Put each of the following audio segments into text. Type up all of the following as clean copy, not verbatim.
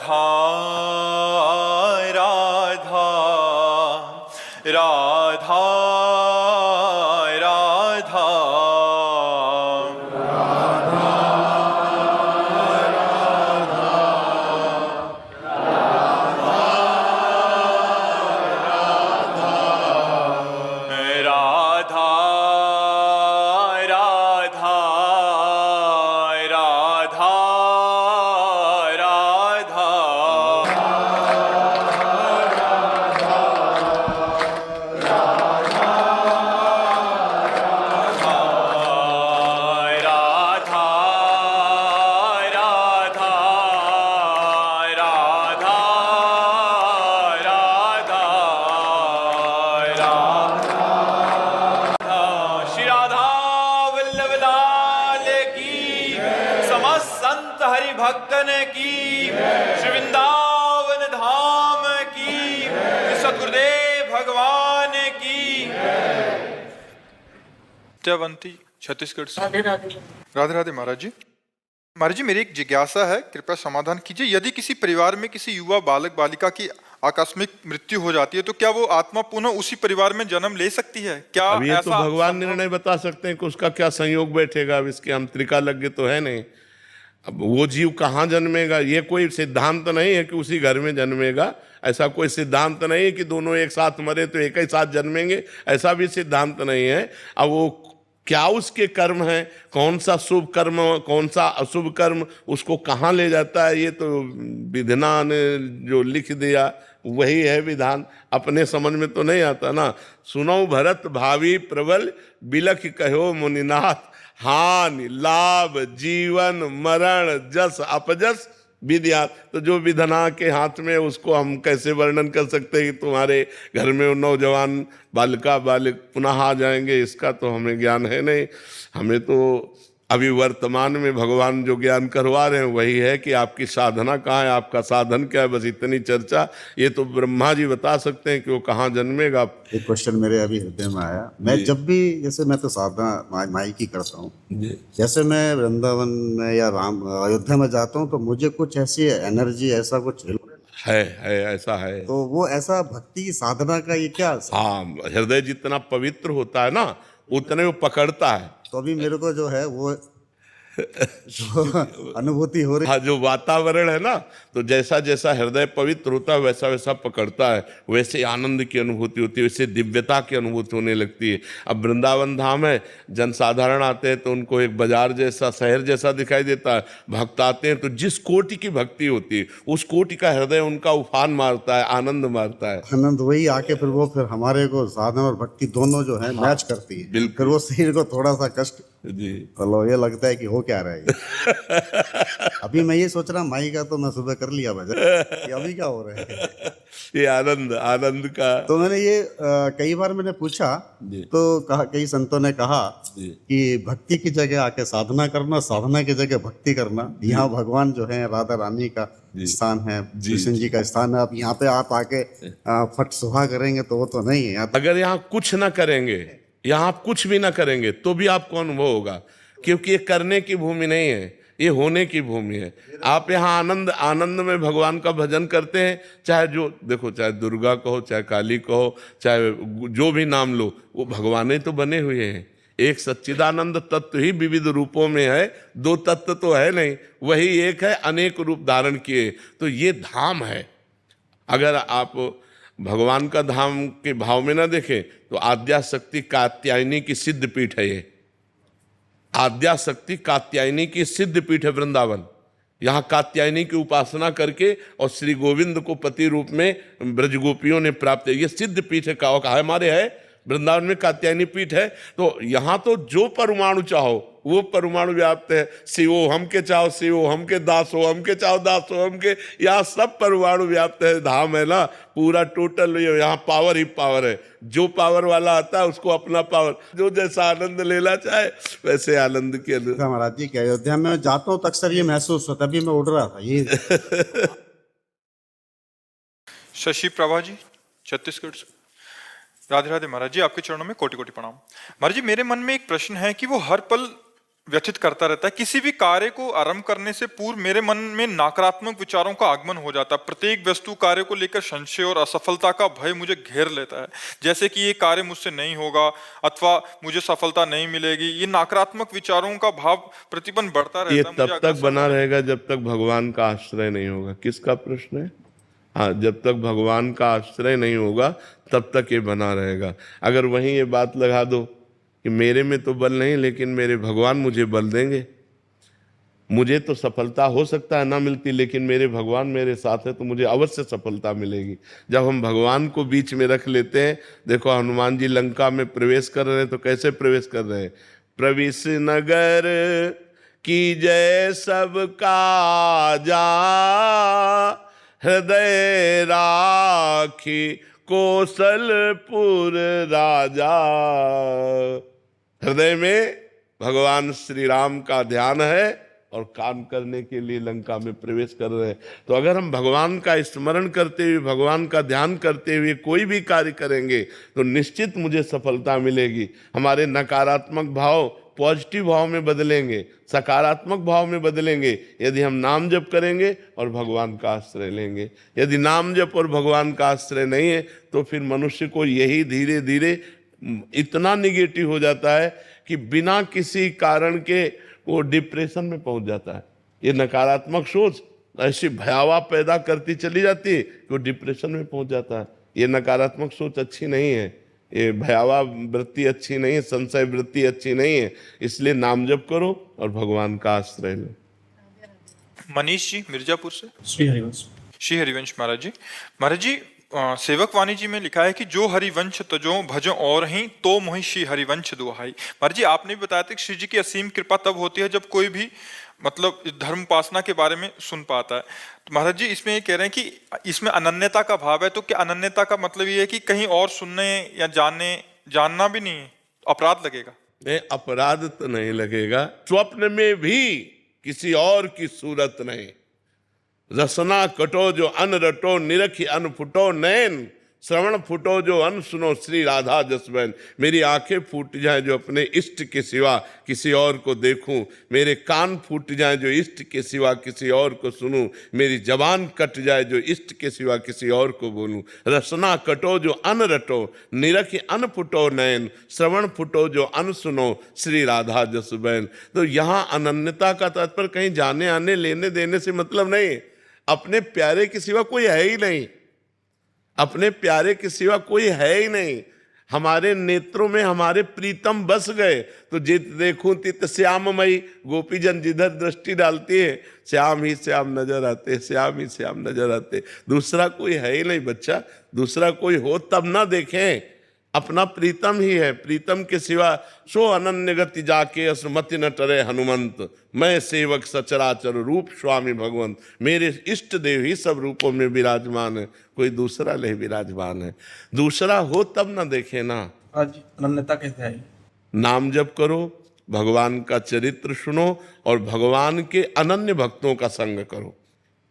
राधा राधा राधा राधा राधा राधा राधा राधा राधा राधा राधा राधा राधा श्री राधा वल्लभ लाल की, समस्त संत हरि भक्तन की, श्री वृंदावन धाम की, श्री सद्गुरुदेव भगवान की। जयवंती छत्तीसगढ़ से। राधे राधे। राधे राधे महाराज जी। महाराज जी, मेरी एक जिज्ञासा है, कृपया समाधान कीजिए। यदि किसी परिवार में किसी युवा बालक बालिका की आकस्मिक मृत्यु हो जाती है तो क्या वो आत्मा पुनः उसी परिवार में जन्म ले सकती है? क्या अब ये तो ऐसा भगवान निर्णय बता सकते हैं कि उसका क्या संयोग बैठेगा। अब इसके हम त्रिकालज्ञ तो है नहीं। अब वो जीव कहाँ जन्मेगा, ये कोई सिद्धांत नहीं है कि उसी घर में जन्मेगा। ऐसा कोई सिद्धांत नहीं है कि दोनों एक साथ मरे तो एक ही साथ जन्मेंगे, ऐसा भी सिद्धांत नहीं है। अब वो क्या उसके कर्म है, कौन सा शुभ कर्म कौन सा अशुभ कर्म उसको कहाँ ले जाता है, ये तो विधान ने जो लिख दिया वही है विधान। अपने समझ में तो नहीं आता ना। सुनो भरत भावी प्रबल बिलख कहो मुनिनाथ, हानि लाभ जीवन मरण जस अपजस विद्या। तो जो विधना के हाथ में, उसको हम कैसे वर्णन कर सकते हैं कि तुम्हारे घर में वो नौजवान बालिका बालिक पुनः आ जाएंगे, इसका तो हमें ज्ञान है नहीं। हमें तो अभी वर्तमान में भगवान जो ज्ञान करवा रहे हैं वही है कि आपकी साधना कहाँ है, आपका साधन क्या है, बस इतनी चर्चा। ये तो ब्रह्मा जी बता सकते हैं कि वो कहाँ जन्मेगा। एक क्वेश्चन मेरे अभी हृदय में आया। मैं जब भी, जैसे मैं तो साधना माई की करता हूँ, जैसे मैं वृंदावन में या राम अयोध्या में जाता हूँ तो मुझे कुछ ऐसी एनर्जी, ऐसा कुछ है ऐसा है। तो वो ऐसा भक्ति साधना का ये क्या? हाँ, हृदय जितना पवित्र होता है ना उतने वो पकड़ता है। तो अभी मेरे को जो है वो जो अनुभूति हो रही। हाँ, जो वातावरण है ना, तो जैसा जैसा हृदय पवित्र होता है वैसा वैसा पकड़ता है, वैसे आनंद की अनुभूति होती है, वैसे दिव्यता की अनुभूति होने लगती है। अब वृंदावन धाम है, जनसाधारण आते हैं तो उनको एक बाजार जैसा, शहर जैसा दिखाई देता है। भक्त आते हैं तो जिस कोटि की भक्ति होती है उस कोटि का हृदय उनका उफान मारता है, आनंद मारता है। आनंद वही आके फिर हमारे को साधना और भक्ति दोनों जो है मैच करती है। फिर वो शरीर को थोड़ा सा कष्ट जी, चलो ये लगता है कि हो क्या रहा है। अभी मैं ये सोच रहा हूँ माई का तो मैं सुबह कर लिया भजन, ये अभी क्या हो रहा है? ये आनंद का। तो मैंने ये कई बार मैंने पूछा तो कहा, कई संतों ने कहा कि भक्ति की जगह आके साधना करना, साधना की जगह भक्ति करना। यहाँ भगवान जो है राधा रानी का स्थान है, कृष्ण जी का स्थान है। अब यहाँ पे आप आके फट सुहा करेंगे तो वो तो नहीं है। अगर यहाँ कुछ ना करेंगे, यहाँ आप कुछ भी ना करेंगे तो भी आपको अनुभव होगा, क्योंकि ये करने की भूमि नहीं है, ये होने की भूमि है। आप यहाँ आनंद में भगवान का भजन करते हैं, चाहे जो देखो, चाहे दुर्गा कहो, चाहे काली कहो, चाहे जो भी नाम लो, वो भगवान तो बने हुए हैं। एक सच्चिदानंद तत्व ही विविध रूपों में है, दो तत्व तो है नहीं, वही एक है, अनेक रूप धारण किए। तो ये धाम है। अगर आप भगवान का धाम के भाव में ना देखें तो आद्या शक्ति कात्यायनी की सिद्ध पीठ है। ये आद्या शक्ति कात्यायनी की सिद्ध पीठ है वृंदावन। यहाँ कात्यायनी की उपासना करके और श्री गोविंद को पति रूप में ब्रजगोपियों ने प्राप्त है। ये सिद्ध पीठ है, कहा हमारे है वृंदावन में कात्यायनी पीठ है। तो यहाँ तो जो परमाणु चाहो वो परमाणु व्याप्त है। शिवो हम के चाहो शिवो, हम के दास हो हम के चाहो दास हो हम के, यहाँ सब परमाणु व्याप्त है। धाम है ना पूरा टोटल, यहाँ पावर ही पावर है। जो पावर वाला आता है उसको अपना पावर, जो जैसा आनंद लेना चाहे वैसे आनंद के लिए। महाराज जी, अयोध्या में जाता हूँ तो अक्सर ये महसूस होता है। अभी मैं उड़ रहा था ये। शशि प्रभा जी छत्तीसगढ़ से। राधे राधे महाराज जी, आपके चरणों में कोटि कोटि प्रणाम। महाराज जी, मेरे मन में एक प्रश्न है कि वो हर पल व्यथित करता रहता है। किसी भी कार्य को आरंभ करने से पूर्व मेरे मन में नकारात्मक विचारों का आगमन हो जाता है। प्रत्येक वस्तु कार्य को लेकर संशय और असफलता का भय मुझे घेर लेता है, जैसे कि ये कार्य मुझसे नहीं होगा अथवा मुझे सफलता नहीं मिलेगी। ये नकारात्मक विचारों का भाव प्रतिपन्न बढ़ता रहता है। ये मुझे तब तक बना रहेगा जब तक भगवान का आश्रय नहीं होगा। किसका प्रश्न है? हाँ, जब तक भगवान का आश्रय नहीं होगा तब तक ये बना रहेगा। अगर वहीं ये बात लगा दो कि मेरे में तो बल नहीं लेकिन मेरे भगवान मुझे बल देंगे, मुझे तो सफलता हो सकता है ना मिलती लेकिन मेरे भगवान मेरे साथ है तो मुझे अवश्य सफलता मिलेगी। जब हम भगवान को बीच में रख लेते हैं, देखो हनुमान जी लंका में प्रवेश कर रहे हैं तो कैसे प्रवेश कर रहे हैं? प्रवेश नगर की जय सबका जा, हृदय राखी कौशलपुर राजा। हृदय में भगवान श्री राम का ध्यान है और काम करने के लिए लंका में प्रवेश कर रहे हैं। तो अगर हम भगवान का स्मरण करते हुए, भगवान का ध्यान करते हुए कोई भी कार्य करेंगे तो निश्चित मुझे सफलता मिलेगी। हमारे नकारात्मक भाव पॉजिटिव भाव में बदलेंगे, सकारात्मक भाव में बदलेंगे यदि हम नाम जप करेंगे और भगवान का आश्रय लेंगे। यदि नाम जप और भगवान का आश्रय नहीं है तो फिर मनुष्य को यही धीरे धीरे इतना निगेटिव हो जाता है कि बिना किसी कारण के वो डिप्रेशन में पहुंच जाता है। ये नकारात्मक सोच ऐसी भयावह पैदा करती चली जाती है कि वो डिप्रेशन में पहुंच जाता है। ये नकारात्मक सोच अच्छी नहीं है, ये भयावह वृत्ति अच्छी नहीं है, संशय वृत्ति अच्छी नहीं है। इसलिए नाम जप करो और भगवान का आश्रय लो। मनीष जी मिर्जापुर से। श्री हरिवंश। श्री हरिवंश महाराज जी। महाराज जी, सेवक वाणी जी में लिखा है कि जो हरिवंश तजो भजो और ही तो मोहि श्री हरिवंश दुहाई। महाराज जी, आपने भी बताया था कि श्री जी की असीम कृपा तब होती है जब कोई भी मतलब धर्म उपासना के बारे में सुन पाता है। तो महाराज जी इसमें ये कह रहे हैं कि इसमें अनन्यता का भाव है, तो क्या अनन्यता का मतलब ये है कि कहीं और सुनने या जानना भी नहीं अपराध लगेगा? नहीं, अपराध तो नहीं लगेगा। स्वप्न में भी किसी और की सूरत नहीं। रसना कटो जो अन रटो, निरखी अन फुटो नैन, श्रवण फुटो जो अन सुनो श्री राधा जसबैन। मेरी आंखें फूट जाए जो अपने इष्ट के सिवा किसी और को देखूं, मेरे कान फूट जाए जो इष्ट के सिवा किसी और को सुनूं, मेरी जबान कट जाए जो इष्ट के सिवा किसी और को बोलूं। रसना कटो जो अन रटो, निरखी अन फुटो नैन, श्रवण फुटो जो अन सुनो श्री राधा जसबैन। तो यहाँ अनन्यता का तात्पर्य कहीं जाने आने लेने देने से मतलब नहीं। अपने प्यारे के सिवा कोई है ही नहीं, अपने प्यारे के सिवा कोई है ही नहीं। हमारे नेत्रों में हमारे प्रीतम बस गए तो जित देखूं तित श्याममयी। गोपीजन जिधर दृष्टि डालती है श्याम ही श्याम नजर आते, श्याम ही श्याम नजर आते। दूसरा कोई है ही नहीं बच्चा, दूसरा कोई हो तब ना देखें। अपना प्रीतम ही है, प्रीतम के सिवा सो अनन्य गति जाके असमति न टरे हनुमंत। मैं सेवक सचराचर रूप स्वामी भगवंत। मेरे इष्ट देव ही सब रूपों में विराजमान है, कोई दूसरा नहीं विराजमान है। दूसरा हो तब ना देखे ना। आज अनन्यता कैसे आई? नाम जप करो, भगवान का चरित्र सुनो और भगवान के अनन्य भक्तों का संग करो।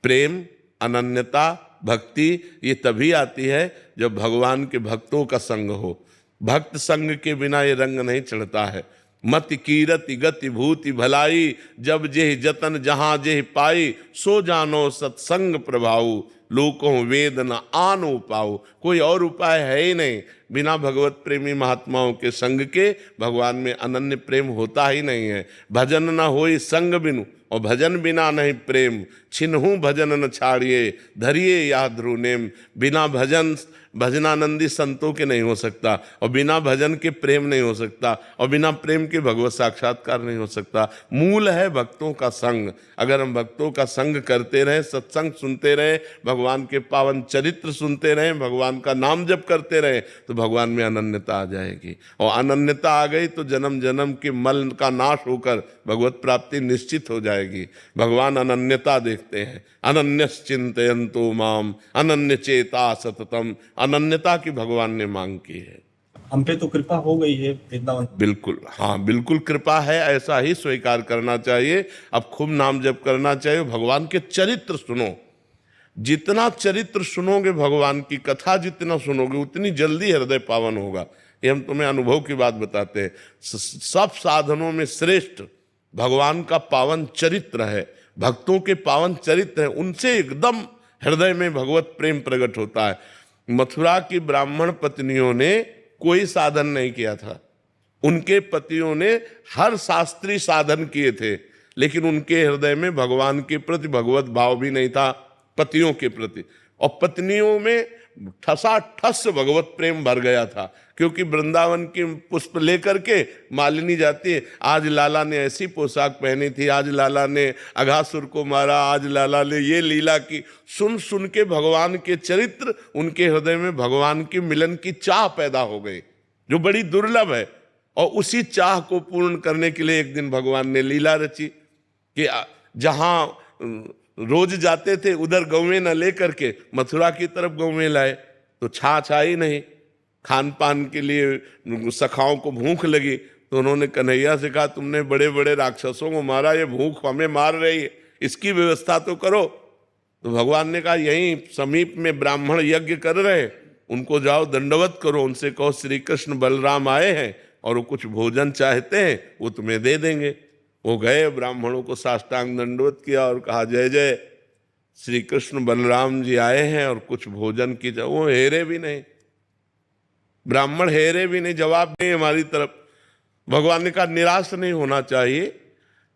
प्रेम, अनन्यता, भक्ति ये तभी आती है जब भगवान के भक्तों का संग हो। भक्त संग के बिना ये रंग नहीं चढ़ता है। मति कीरति गति भूति भलाई, जब जेहि जतन जहां जेहि पाई, सो जानो सत्संग प्रभाऊ, लोकों वेद न आनो पाओ। कोई और उपाय है ही नहीं। बिना भगवत प्रेमी महात्माओं के संग के भगवान में अनन्य प्रेम होता ही नहीं है। भजन न होई संग बिनु और भजन बिना नहीं प्रेम, छिन्हू भजन न छाड़िए धरिए या ध्रुव नेम। बिना भजन भजनानंदी संतों के नहीं हो सकता और बिना भजन के प्रेम नहीं हो सकता और बिना प्रेम के भगवत साक्षात्कार नहीं हो सकता। मूल है भक्तों का संग। अगर हम भक्तों का संग करते रहें, सत्संग सुनते रहें, भगवान के पावन चरित्र सुनते रहें, भगवान का नाम जप करते रहें तो भगवान में अनन्यता आ जाएगी। और अनन्यता आ गई तो जन्म जन्म के मल का नाश होकर भगवत प्राप्ति निश्चित हो जाएगी। भगवान अनन्यता देखते हैं। अनन्यश्चिन्तयन्तो माम अनन्य चेता सततम। अनन्यता की भगवान ने मांग की है। हम पे तो कृपा हो गई है वृंदावन। बिल्कुल, हाँ बिल्कुल कृपा है, ऐसा ही स्वीकार करना चाहिए। अब खूब नाम जप करना चाहिए। भगवान के चरित्र सुनो। जितना चरित्र सुनोगे, भगवान की कथा जितना सुनोगे, उतनी जल्दी हृदय पावन होगा। ये हम तुम्हें अनुभव की बात बताते हैं। सब साधनों में श्रेष्ठ भगवान का पावन चरित्र है, भक्तों के पावन चरित्र है, उनसे एकदम हृदय में भगवत प्रेम प्रकट होता है। मथुरा की ब्राह्मण पत्नियों ने कोई साधन नहीं किया था, उनके पतियों ने हर शास्त्रीय साधन किए थे, लेकिन उनके हृदय में भगवान के प्रति भगवत भाव भी नहीं था, पतियों के प्रति। और पत्नियों में ठसाठस भगवत प्रेम भर गया था, क्योंकि वृंदावन की पुष्प लेकर के मालिनी जाती है, आज लाला ने ऐसी पोशाक पहनी थी, आज लाला ने अघासुर को मारा, आज लाला ने ये लीला की। सुन सुन के भगवान के चरित्र उनके हृदय में भगवान की मिलन की चाह पैदा हो गई, जो बड़ी दुर्लभ है। और उसी चाह को पूर्ण करने के लिए एक दिन भगवान ने लीला रची कि जहां रोज जाते थे उधर गौवें न लेकर के मथुरा की तरफ गौवें लाए, तो छाछ आई नहीं, खान पान के लिए सखाओं को भूख लगी, तो उन्होंने कन्हैया से कहा तुमने बड़े बड़े राक्षसों को मारा, ये भूख हमें मार रही है, इसकी व्यवस्था तो करो। तो भगवान ने कहा यहीं समीप में ब्राह्मण यज्ञ कर रहे हैं, उनको जाओ दंडवत करो, उनसे कहो श्री कृष्ण बलराम आए हैं और वो कुछ भोजन चाहते हैं, वो तुम्हें दे देंगे। वो गए, ब्राह्मणों को साष्टांग दंडवत किया और कहा जय जय, श्री कृष्ण बलराम जी आए हैं और कुछ भोजन की। वो हेरे भी नहीं, ब्राह्मण हेरे भी नहीं, जवाब नहीं हमारी तरफ। भगवान ने कहा निराश नहीं होना चाहिए,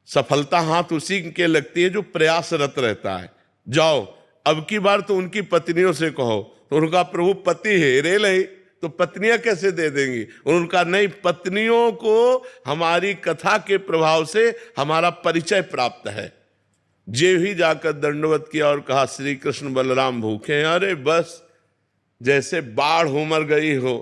सफलता हाथ उसी के लगती है जो प्रयासरत रहता है। जाओ, अब की बार तो उनकी पत्नियों से कहो। तो उनका प्रभु पति हेरे नहीं तो पत्नियां कैसे दे देंगी? उनका नहीं, पत्नियों को हमारी कथा के प्रभाव से हमारा परिचय प्राप्त है। जे ही जाकर दंडवत किया और कहा श्री कृष्ण बलराम भूखे हैं। अरे बस जैसे बाढ़ उमड़ गई हो,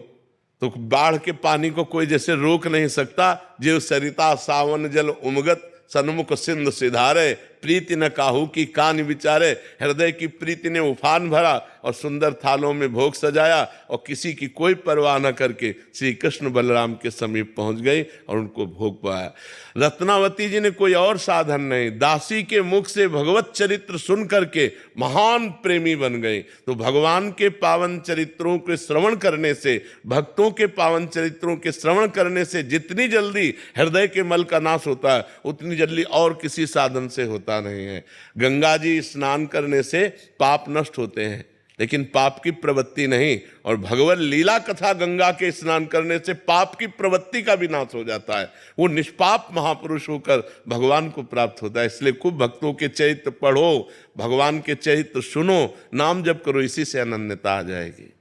तो बाढ़ के पानी को कोई जैसे रोक नहीं सकता, जो सरिता सावन जल उमगत सन्मुख सिंधु सिधारे, प्रीति न काहू की कान विचारे। हृदय की प्रीति ने उफान भरा और सुंदर थालों में भोग सजाया और किसी की कोई परवाह न करके श्री कृष्ण बलराम के समीप पहुंच गई और उनको भोग पाया। रत्नावती जी ने कोई और साधन नहीं, दासी के मुख से भगवत चरित्र सुन करके महान प्रेमी बन गई। तो भगवान के पावन चरित्रों के श्रवण करने से, भक्तों के पावन चरित्रों के श्रवण करने से जितनी जल्दी हृदय के मल का नाश होता है, उतनी जल्दी और किसी साधन से होता नहीं है। गंगा जी स्नान करने से पाप नष्ट होते हैं, लेकिन पाप की प्रवृत्ति नहीं। और भगवत लीला कथा गंगा के स्नान करने से पाप की प्रवृत्ति का भी नाश हो जाता है, वो निष्पाप महापुरुष होकर भगवान को प्राप्त होता है। इसलिए खूब भक्तों के चरित्र पढ़ो, भगवान के चरित्र सुनो, नाम जप करो, इसी से अनन्यता आ जाएगी।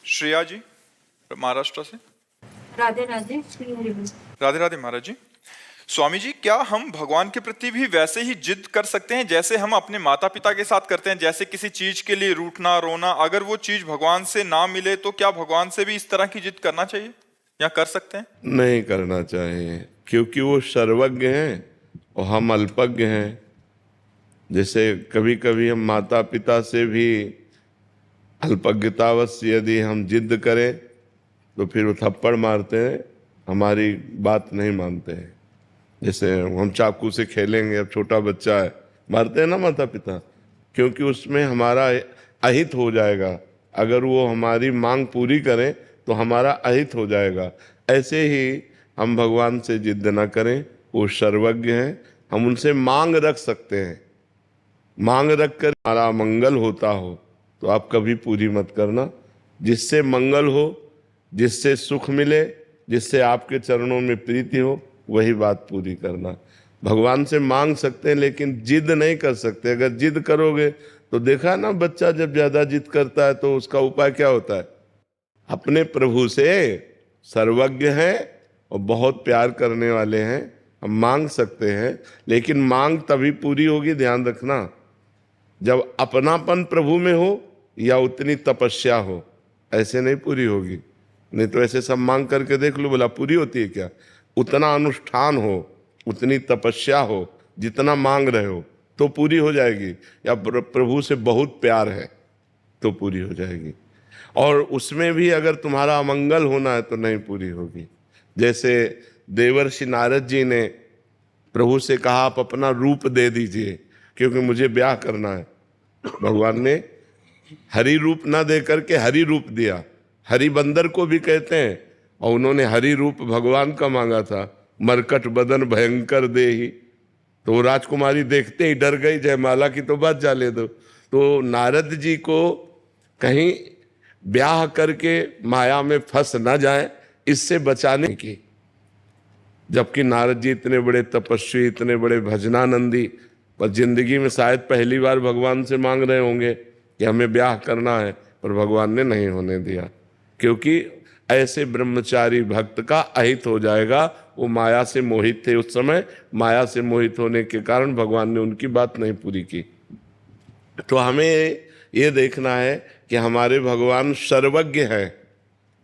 श्रेया जी महाराष्ट्र से। राधे राधे। श्री हरिवंश। राधे राधे महाराज जी। स्वामी जी, क्या हम भगवान के प्रति भी वैसे ही जिद कर सकते हैं जैसे हम अपने माता पिता के साथ करते हैं? जैसे किसी चीज के लिए रूठना रोना, अगर वो चीज भगवान से ना मिले तो क्या भगवान से भी इस तरह की जिद करना चाहिए या कर सकते हैं? नहीं करना चाहिए, क्योंकि वो सर्वज्ञ हैं और हम अल्पज्ञ हैं। जैसे कभी कभी हम माता पिता से भी अल्पज्ञतावश यदि हम जिद करें तो फिर वो थप्पड़ मारते हैं, हमारी बात नहीं मानते हैं। जैसे हम चाकू से खेलेंगे, अब छोटा बच्चा है, मारते हैं ना माता पिता, क्योंकि उसमें हमारा अहित हो जाएगा। अगर वो हमारी मांग पूरी करें तो हमारा अहित हो जाएगा। ऐसे ही हम भगवान से जिद ना करें, वो सर्वज्ञ हैं, हम उनसे मांग रख सकते हैं। मांग रख कर हमारा मंगल होता हो तो आप कभी पूरी मत करना। जिससे मंगल हो, जिससे सुख मिले, जिससे आपके चरणों में प्रीति हो, वही बात पूरी करना। भगवान से मांग सकते हैं लेकिन जिद नहीं कर सकते। अगर जिद करोगे तो देखा ना, बच्चा जब ज्यादा जिद करता है तो उसका उपाय क्या होता है? अपने प्रभु से सर्वज्ञ हैं और बहुत प्यार करने वाले हैं, हम मांग सकते हैं, लेकिन मांग तभी पूरी होगी, ध्यान रखना, जब अपनापन प्रभु में हो या उतनी तपस्या हो। ऐसे नहीं पूरी होगी। नहीं तो ऐसे सब मांग करके देख लो, बोला पूरी होती है क्या? उतना अनुष्ठान हो, उतनी तपस्या हो, जितना मांग रहे हो तो पूरी हो जाएगी। या प्रभु से बहुत प्यार है तो पूरी हो जाएगी। और उसमें भी अगर तुम्हारा अमंगल होना है तो नहीं पूरी होगी। जैसे देवर्षि नारद जी ने प्रभु से कहा आप अपना रूप दे दीजिए क्योंकि मुझे ब्याह करना है। भगवान ने हरि रूप ना दे करके हरि रूप दिया। हरि बंदर को भी कहते हैं, और उन्होंने हरि रूप भगवान का मांगा था। मरकट बदन भयंकर देहि तो वो राजकुमारी देखते ही डर गई, जयमाला की तो बात जाने दो। तो नारद जी को कहीं ब्याह करके माया में फंस ना जाए, इससे बचाने की। जबकि नारद जी इतने बड़े तपस्वी, इतने बड़े भजनानंदी, पर जिंदगी में शायद पहली बार भगवान से मांग रहे होंगे कि हमें ब्याह करना है, पर भगवान ने नहीं होने दिया, क्योंकि ऐसे ब्रह्मचारी भक्त का अहित हो जाएगा। वो माया से मोहित थे उस समय, माया से मोहित होने के कारण भगवान ने उनकी बात नहीं पूरी की। तो हमें ये देखना है कि हमारे भगवान सर्वज्ञ हैं।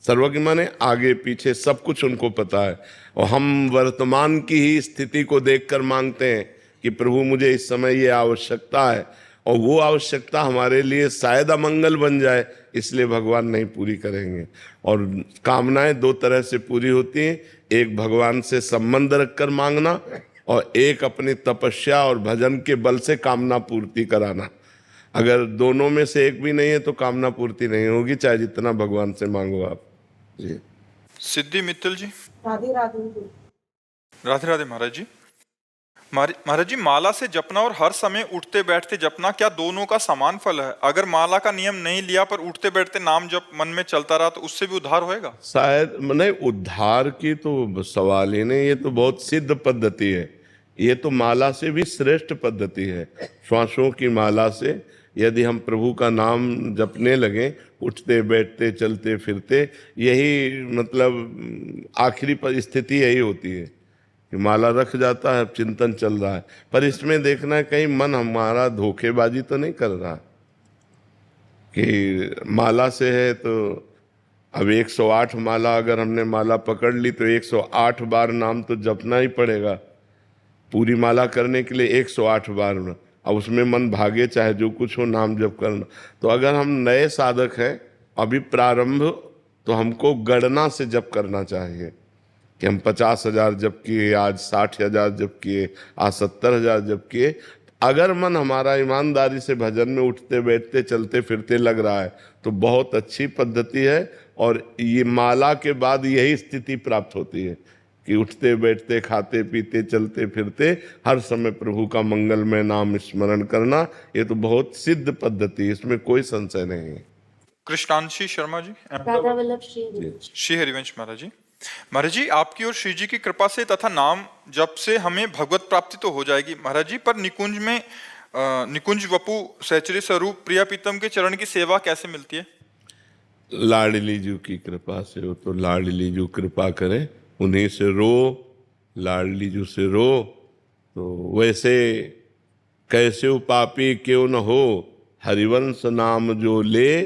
सर्वज्ञ माने आगे पीछे सब कुछ उनको पता है, और हम वर्तमान की ही स्थिति को देखकर मांगते हैं कि प्रभु मुझे इस समय ये आवश्यकता है, और वो आवश्यकता हमारे लिए शायद अमंगल बन जाए, इसलिए भगवान नहीं पूरी करेंगे। और कामनाएं दो तरह से पूरी होती हैं, एक भगवान से संबंध रखकर मांगना, और एक अपनी तपस्या और भजन के बल से कामना पूर्ति कराना। अगर दोनों में से एक भी नहीं है तो कामना पूर्ति नहीं होगी, चाहे जितना भगवान से मांगो आप। जी सिद्धि मित्तल जी। राधे राधे। राधे राधे महाराज जी। महाराज जी, माला से जपना और हर समय उठते बैठते जपना, क्या दोनों का समान फल है? अगर माला का नियम नहीं लिया पर उठते बैठते नाम जप मन में चलता रहा तो उससे भी उद्धार होएगा? शायद नहीं, उद्धार की तो सवाल ही नहीं, ये तो बहुत सिद्ध पद्धति है। ये तो माला से भी श्रेष्ठ पद्धति है। श्वासों की माला से यदि हम प्रभु का नाम जपने लगे, उठते बैठते चलते फिरते, यही मतलब आखिरी स्थिति यही होती है कि माला रख जाता है, चिंतन चल रहा है। पर इसमें देखना है कहीं मन हमारा धोखेबाजी तो नहीं कर रहा कि माला से है तो अब 108 माला, अगर हमने माला पकड़ ली तो 108 बार नाम तो जपना ही पड़ेगा। पूरी माला करने के लिए 108 बार, अब उसमें मन भागे चाहे जो कुछ हो, नाम जप करना। तो अगर हम नए साधक हैं, अभी प्रारंभ, तो हमको गणना से जप करना चाहिए कि हम 50,000 जप किए, आज 60,000 जप किए, आज 70,000 जप किए। अगर मन हमारा ईमानदारी से भजन में उठते बैठते चलते फिरते लग रहा है तो बहुत अच्छी पद्धति है, और ये माला के बाद यही स्थिति प्राप्त होती है कि उठते बैठते खाते पीते चलते फिरते हर समय प्रभु का मंगलमय नाम स्मरण करना, ये तो बहुत सिद्ध पद्धति है, इसमें कोई संशय नहीं है। कृष्णांशी शर्मा जी। राधा वल्लभ श्री श्री हरिवंश महाराज जी। महाराज जी, आपकी और श्री जी की कृपा से तथा नाम जप से हमें भगवत प्राप्ति तो हो जाएगी महाराज जी, पर निकुंज वपु सहचरी स्वरूप प्रिया प्रीतम के चरण की सेवा कैसे मिलती है? लाडली जी की कृपा से हो, तो लाडली जी कृपा करें, उन्हीं से रो, लाडली जी से रो। तो वैसे कैसे पापी क्यों न हो, हरिवंश नाम जो ले,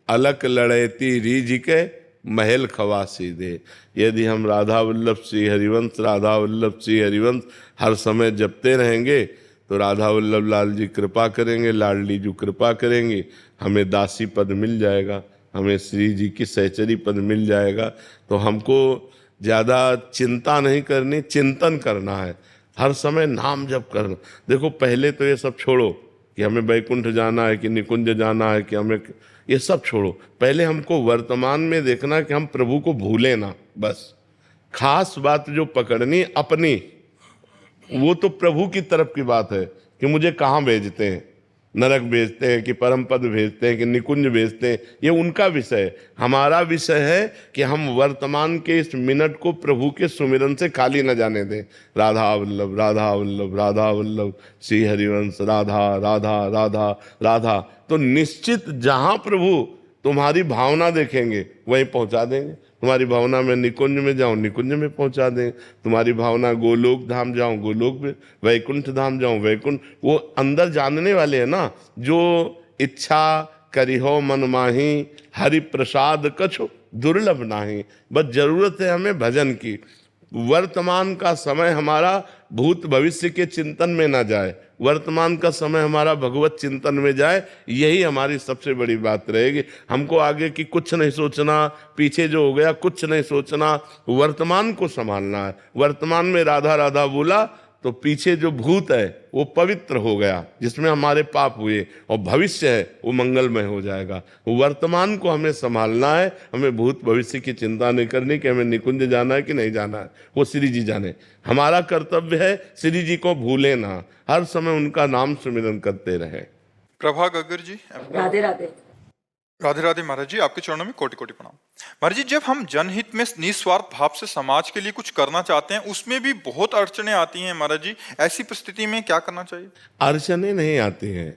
अलक लड़ैती रीझ के महल खवासी दे। यदि हम राधा वल्लभ श्री हरिवंश, राधा वल्लभ श्री हरिवंश हर समय जपते रहेंगे तो राधा वल्लभ लाल जी कृपा करेंगे, लाडली जी कृपा करेंगे, हमें दासी पद मिल जाएगा, हमें श्री जी की सहचरी पद मिल जाएगा। तो हमको ज़्यादा चिंता नहीं करनी, चिंतन करना है, हर समय नाम जप करना। देखो पहले तो ये सब छोड़ो कि हमें वैकुंठ जाना है कि निकुंज जाना है कि हमें, ये सब छोड़ो। पहले हमको वर्तमान में देखना कि हम प्रभु को भूलें ना, बस। खास बात जो पकड़नी अपनी, वो तो प्रभु की तरफ की बात है कि मुझे कहाँ भेजते हैं, नरक भेजते हैं कि परम पद भेजते हैं कि निकुंज भेजते हैं, ये उनका विषय है। हमारा विषय है कि हम वर्तमान के इस मिनट को प्रभु के सुमिरन से खाली न जाने दें। राधा वल्लभ, राधा वल्लभ, राधा वल्लभ श्री हरिवंश, राधा राधा राधा राधा। तो निश्चित जहाँ प्रभु तुम्हारी भावना देखेंगे वहीं पहुँचा देंगे। तुम्हारी भावना में निकुंज में जाओ, निकुंज में पहुंचा दें। तुम्हारी भावना गोलोक धाम जाओ, गोलोक में, वैकुंठ धाम जाओ, वैकुंठ। वो अंदर जानने वाले हैं ना, जो इच्छा करी हो मन माही, हरि प्रसाद कछु दुर्लभ नाही। बस जरूरत है हमें भजन की। वर्तमान का समय हमारा भूत भविष्य के चिंतन में ना जाए, वर्तमान का समय हमारा भगवत चिंतन में जाए, यही हमारी सबसे बड़ी बात रहेगी। हमको आगे की कुछ नहीं सोचना, पीछे जो हो गया कुछ नहीं सोचना, वर्तमान को संभालना है। वर्तमान में राधा राधा बोला तो पीछे जो भूत है वो पवित्र हो गया, जिसमें हमारे पाप हुए, और भविष्य है वो मंगलमय हो जाएगा। वर्तमान को हमें संभालना है, हमें भूत भविष्य की चिंता नहीं करनी कि हमें निकुंज जाना है कि नहीं जाना है, वो श्री जी जाने। हमारा कर्तव्य है श्री जी को भूले ना, हर समय उनका नाम सुमिरन करते रहे। प्रभा गगर जी। राधे राधे। राधे राधे महाराज जी, आपके चरणों में कोटि कोटि प्रणाम। महाराज जी, जब हम जनहित में निस्वार्थ भाव से समाज के लिए कुछ करना चाहते हैं, उसमें भी बहुत अड़चने आती हैं महाराज जी, ऐसी परिस्थिति में क्या करना चाहिए? अड़चने नहीं आती हैं,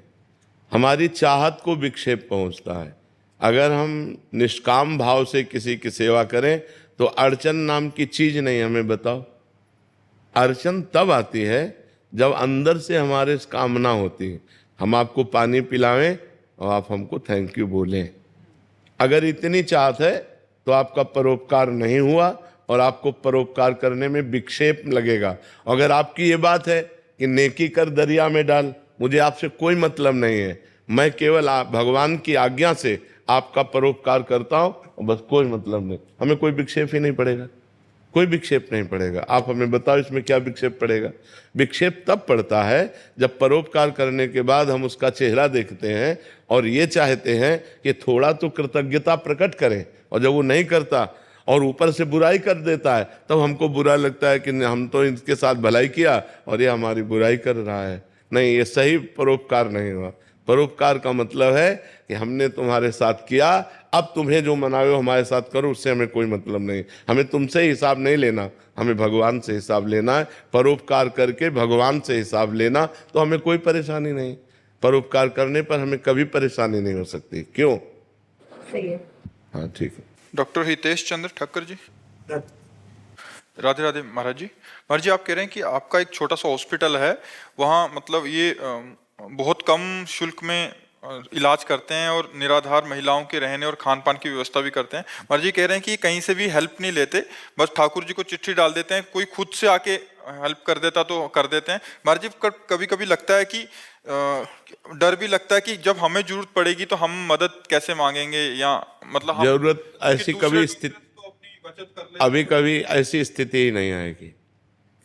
हमारी चाहत को विक्षेप पहुंचता है। अगर हम निष्काम भाव से किसी की सेवा करें तो अड़चन नाम की चीज नहीं। हमें बताओ, अड़चन तब आती है जब अंदर से हमारे कामना होती है, हम आपको पानी पिलावें और आप हमको थैंक यू बोलें। अगर इतनी चाहत है तो आपका परोपकार नहीं हुआ और आपको परोपकार करने में विक्षेप लगेगा। अगर आपकी ये बात है कि नेकी कर दरिया में डाल, मुझे आपसे कोई मतलब नहीं है, मैं केवल भगवान की आज्ञा से आपका परोपकार करता हूँ, बस कोई मतलब नहीं, हमें कोई विक्षेप ही नहीं पड़ेगा, कोई विक्षेप नहीं पड़ेगा। आप हमें बताओ इसमें क्या विक्षेप पड़ेगा? विक्षेप तब पड़ता है जब परोपकार करने के बाद हम उसका चेहरा देखते हैं और ये चाहते हैं कि थोड़ा तो कृतज्ञता प्रकट करें, और जब वो नहीं करता और ऊपर से बुराई कर देता है तब हमको बुरा लगता है कि हम तो इसके साथ भलाई किया और ये हमारी बुराई कर रहा है। नहीं, ये सही परोपकार नहीं हुआ। परोपकार का मतलब है कि हमने तुम्हारे साथ किया, अब तुम्हें जो मनावे हो हमारे साथ करो, उससे हमें कोई मतलब नहीं। हमें तुमसे हिसाब नहीं लेना, हमें भगवान से हिसाब लेना है। परोपकार करके भगवान से हिसाब लेना तो हमें कोई परेशानी नहीं। परोपकार करने पर हमें कभी परेशानी नहीं हो सकती। क्यों? सही है। हाँ, ठीक है। डॉक्टर हितेश चंद्र ठक्कर जी। राधे राधे महाराज जी। महाराज जी, आप कह रहे हैं कि आपका एक छोटा सा हॉस्पिटल है, वहाँ मतलब ये बहुत कम शुल्क में इलाज करते हैं और निराधार महिलाओं के रहने और खान पान की व्यवस्था भी करते हैं। महाराज जी कह रहे हैं कि कहीं से भी हेल्प नहीं लेते, बस ठाकुर जी को चिट्ठी डाल देते हैं, कोई खुद से आके हेल्प कर देता तो कर देते हैं। महाराज जी, कभी कभी लगता है कि डर भी लगता है कि जब हमें जरूरत पड़ेगी तो हम मदद कैसे मांगेंगे, या मतलब जरूरत ऐसी कभी स्थिति, तो अपनी बचत कर ले। अभी कभी ऐसी स्थिति ही नहीं आएगी।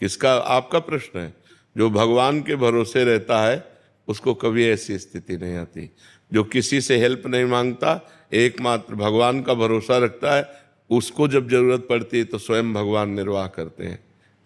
किसका? आपका प्रश्न है। जो भगवान के भरोसे रहता है उसको कभी ऐसी स्थिति नहीं आती। जो किसी से हेल्प नहीं मांगता, एकमात्र भगवान का भरोसा रखता है, उसको जब जरूरत पड़ती है तो स्वयं भगवान निर्वाह करते हैं।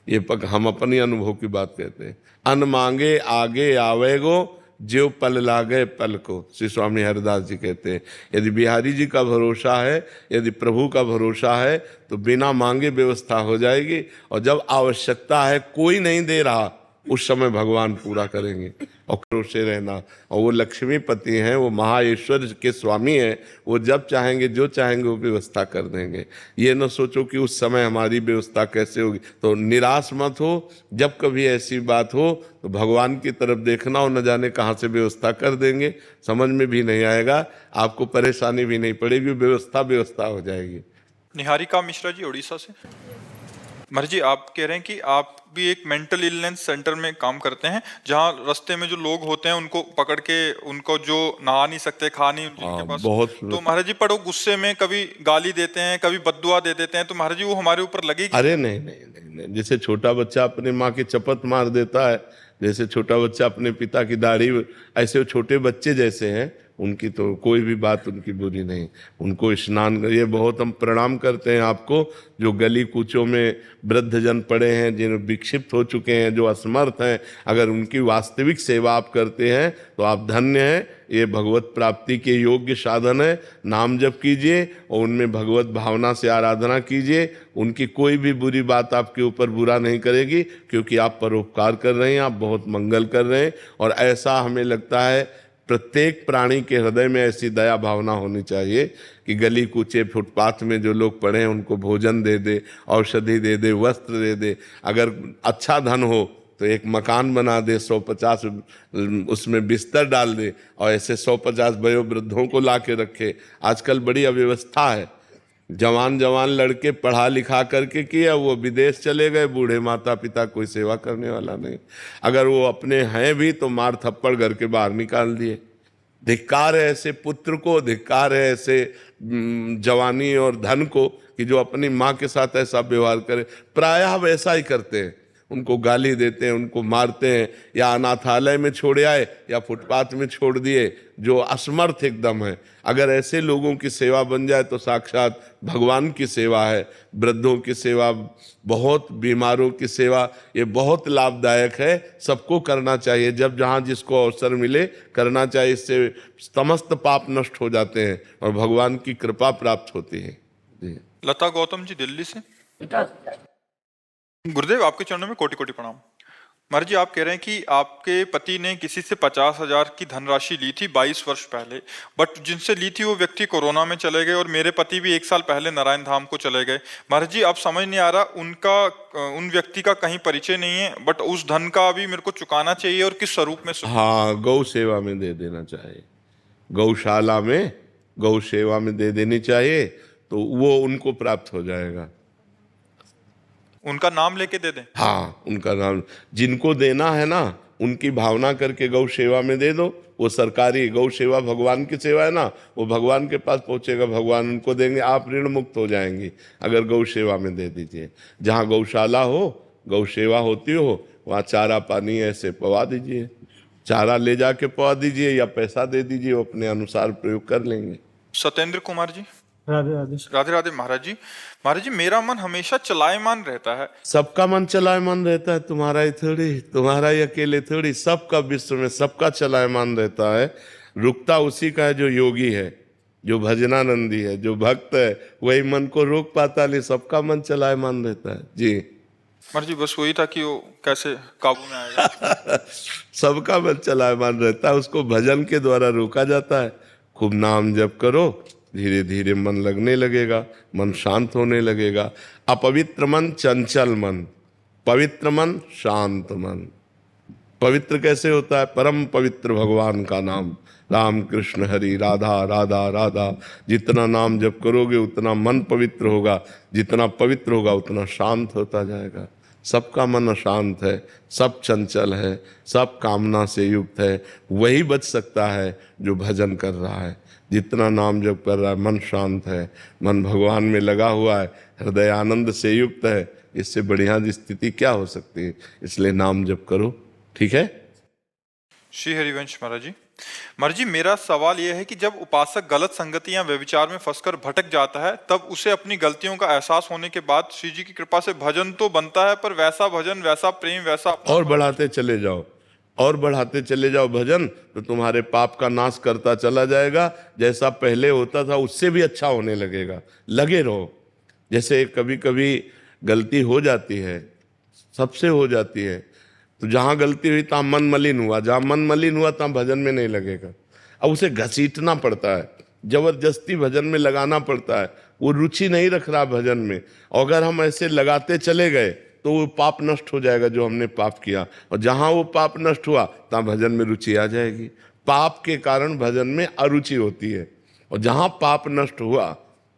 ये हम अपनी अनुभव की बात कहते हैं। अन मांगे आगे आवेगो, ज्यो पल लागे पल को, श्री स्वामी हरिदास जी कहते हैं। यदि बिहारी जी का भरोसा है, यदि प्रभु का भरोसा है, तो बिना मांगे व्यवस्था हो जाएगी, और जब आवश्यकता है कोई नहीं दे रहा, उस समय भगवान पूरा करेंगे। और भरोसे रहना, और वो लक्ष्मीपति हैं, वो महाईश्वर के स्वामी हैं, वो जब चाहेंगे जो चाहेंगे वो व्यवस्था कर देंगे। ये न सोचो कि उस समय हमारी व्यवस्था कैसे होगी। तो निराश मत हो, जब कभी ऐसी बात हो तो भगवान की तरफ देखना, और न जाने कहाँ से व्यवस्था कर देंगे, समझ में भी नहीं आएगा, आपको परेशानी भी नहीं पड़ेगी, व्यवस्था हो जाएगी। निहारिका मिश्रा जी उड़ीसा से। महाराज जी, आप कह रहे हैं कि आप भी एक मेंटल इलनेस सेंटर में काम करते हैं, जहां रास्ते में जो लोग होते हैं उनको पकड़ के, उनको जो नहा नहीं सकते, खा नहीं उनके पास, बहुत। तो महाराज जी पर वो गुस्से में कभी गाली देते हैं, कभी बद्दुआ दे देते हैं, तो महाराज जी वो हमारे ऊपर लगेगी? अरे नहीं नहीं नहीं नहीं, जैसे छोटा बच्चा अपने माँ की चपत मार देता है, जैसे छोटा बच्चा अपने पिता की दाढ़ी, ऐसे वो छोटे बच्चे जैसे हैं, उनकी तो कोई भी बात उनकी बुरी नहीं। उनको स्नान, ये बहुत हम प्रणाम करते हैं आपको, जो गली कूचों में वृद्धजन पड़े हैं, जिन विक्षिप्त हो चुके हैं, जो असमर्थ हैं, अगर उनकी वास्तविक सेवा आप करते हैं तो आप धन्य हैं। ये भगवत प्राप्ति के योग्य साधन है। नाम जप कीजिए और उनमें भगवत भावना से आराधना कीजिए। उनकी कोई भी बुरी बात आपके ऊपर बुरा नहीं करेगी, क्योंकि आप परोपकार कर रहे हैं, आप बहुत मंगल कर रहे हैं। और ऐसा हमें लगता है प्रत्येक प्राणी के हृदय में ऐसी दया भावना होनी चाहिए कि गली कूचे फुटपाथ में जो लोग पड़े हैं उनको भोजन दे दे, औषधि दे दे, वस्त्र दे दे। अगर अच्छा धन हो तो एक मकान बना दे, 150 उसमें बिस्तर डाल दे, और ऐसे 150 वयोवृद्धों को ला के रखे। आजकल बड़ी अव्यवस्था है। जवान लड़के पढ़ा लिखा करके किया, वो विदेश चले गए, बूढ़े माता पिता कोई सेवा करने वाला नहीं। अगर वो अपने हैं भी तो मार थप्पड़ घर के बाहर निकाल दिए। धिक्कार है ऐसे पुत्र को, धिक्कार है ऐसे जवानी और धन को कि जो अपनी माँ के साथ ऐसा व्यवहार करे। प्रायः वैसा ही करते हैं। उनको गाली देते हैं, उनको मारते हैं, या अनाथालय में छोड़े आए या फुटपाथ में छोड़ दिए, जो असमर्थ एकदम है। अगर ऐसे लोगों की सेवा बन जाए तो साक्षात भगवान की सेवा है। वृद्धों की सेवा, बहुत बीमारों की सेवा, ये बहुत लाभदायक है, सबको करना चाहिए। जब जहाँ जिसको अवसर मिले करना चाहिए। इससे समस्त पाप नष्ट हो जाते हैं और भगवान की कृपा प्राप्त होती है। जी। लता गौतम जी दिल्ली से। गुरुदेव आपके चरणों में कोटि कोटि प्रणाम। महाराज जी, आप कह रहे हैं कि आपके पति ने किसी से 50,000 की धनराशि ली थी 22 वर्ष पहले, बट जिनसे ली थी वो व्यक्ति कोरोना में चले गए और मेरे पति भी 1 साल पहले नारायण धाम को चले गए। महाराज जी, आप समझ नहीं आ रहा, उन व्यक्ति का कहीं परिचय नहीं है, बट उस धन का अभी मेरे को चुकाना चाहिए और किस स्वरूप में? हाँ, गौ सेवा में दे देना चाहिए। गौशाला में गौ सेवा में दे देनी चाहिए, तो वो उनको प्राप्त हो जाएगा। उनका नाम लेके दे दें? हाँ, उनका नाम जिनको देना है ना, उनकी भावना करके गौ सेवा में दे दो। वो सरकारी गौ सेवा भगवान की सेवा है ना, वो भगवान के पास पहुंचेगा, भगवान उनको देंगे, आप ऋण मुक्त हो जाएंगी अगर गौ सेवा में दे दीजिए। जहाँ गौशाला हो, गौ सेवा होती हो, वहाँ चारा पानी ऐसे पवा दीजिए। चारा ले जाके पवा दीजिए या पैसा दे दीजिए, वो अपने अनुसार प्रयोग कर लेंगे। सत्येंद्र कुमार जी। राधे राधे। राधे राधे महाराज जी। महाराज जी, मेरा मन हमेशा चलायमान रहता है। सबका मन चलायमान रहता है, तुम्हारा ही थोड़ी, तुम्हारा ही अकेले थोड़ी, सबका विश्व में सबका चलायमान रहता है। रुकता उसी का है जो योगी है, जो भजनानंदी है, जो भक्त है, वही मन को रोक पाता, नहीं सबका मन चलायमान रहता है। जी महाराज जी, बस वही था कि वो कैसे काबू में आएगा। सबका मन चलायमान रहता है, उसको भजन के द्वारा रोका जाता है। खूब नाम जप करो, धीरे धीरे मन लगने लगेगा, मन शांत होने लगेगा। अपवित्र मन चंचल मन, पवित्र मन शांत मन। पवित्र कैसे होता है? परम पवित्र भगवान का नाम, राम कृष्ण हरि राधा राधा राधा। जितना नाम जप करोगे उतना मन पवित्र होगा, जितना पवित्र होगा उतना शांत होता जाएगा। सबका मन अशांत है, सब चंचल है, सब कामना से युक्त है। वही बच सकता है जो भजन कर रहा है। जितना नाम जप कर रहा है, मन शांत है, मन भगवान में लगा हुआ है, हृदय आनंद से युक्त है, इससे बढ़िया स्थिति क्या हो सकती है? इसलिए नाम जप करो। ठीक है। श्री हरिवंश महाराज जी। महाराज जी, मेरा सवाल यह है कि जब उपासक गलत संगति या व्यभिचार में फंसकर भटक जाता है, तब उसे अपनी गलतियों का एहसास होने के बाद श्री जी की कृपा से भजन तो बनता है, पर वैसा भजन, वैसा प्रेम, वैसा और बढ़ाते चले जाओ, और बढ़ाते चले जाओ भजन, तो तुम्हारे पाप का नाश करता चला जाएगा। जैसा पहले होता था उससे भी अच्छा होने लगेगा। लगे रहो। जैसे कभी कभी गलती हो जाती है, सबसे हो जाती है, तो जहाँ गलती हुई तहाँ मन मलिन हुआ, जहाँ मन मलिन हुआ तहाँ भजन में नहीं लगेगा। अब उसे घसीटना पड़ता है, जबरदस्ती भजन में लगाना पड़ता है। वो रुचि नहीं रख रहा भजन में, और अगर हम ऐसे लगाते चले गए तो वो पाप नष्ट हो जाएगा जो हमने पाप किया, और जहाँ वो पाप नष्ट हुआ तहाँ भजन में रुचि आ जाएगी। पाप के कारण भजन में अरुचि होती है, और जहाँ पाप नष्ट हुआ